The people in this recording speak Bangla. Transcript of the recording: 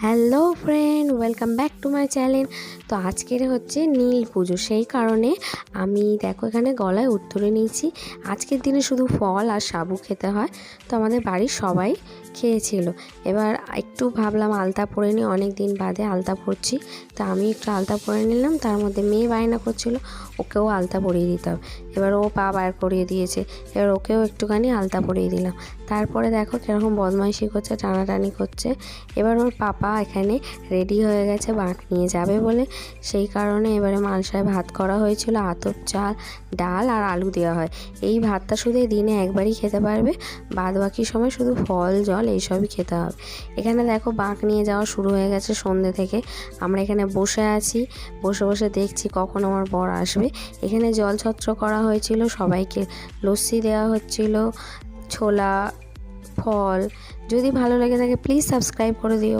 Hello friend, welcome back to my channel. তো আজকের হচ্ছে নীল পুজো, সেই কারণে আমি দেখো এখানে গলায় উত্তরে নিয়েছি। আজকের দিনে শুধু ফল আর সাবু খেতে হয়, তো আমাদের বাড়ির সবাই খেয়েছিল। এবার একটু ভাবলাম আলতা পরে নিই, অনেক দিন বাদে আলতা পরছি, তো আমি একটু আলতা পরে নিলাম। তার মধ্যে মেয়ে বায়না করছিল ওকেও আলতা পরিয়ে দিতে হবে। এবার ও পা বার করিয়ে দিয়েছে, এবার ওকেও একটুখানি আলতা পরিয়ে দিলাম। তারপরে দেখো কীরকম বদমাইশি করছে, টানাটানি করছে। এবার ওর পাপা এখানে রেডি হয়ে গেছে বাঁক নিয়ে যাবে বলে, সেই কারণে এবারে মালসায় ভাত করা হয়েছিল। আতপ চাল, ডাল আর আলু দেওয়া হয়। এই ভাতটা শুধু দিনে একবারই খেতে পারবে, বাদ বাকি সময় শুধু ফল জল এইসবই খেতে হবে। এখানে দেখো বাঁক নিয়ে যাওয়া শুরু হয়ে গেছে সন্ধ্যে থেকে। আমরা এখানে বসে আছি, বসে বসে দেখছি কখন আমার বর আসবে। এখানে জলছত্র করা হয়েছিল, সবাইকে লস্যি দেওয়া হচ্ছিল, ছোলা, ফল। যদি ভালো লেগে থাকে প্লিজ সাবস্ক্রাইব করে দিও।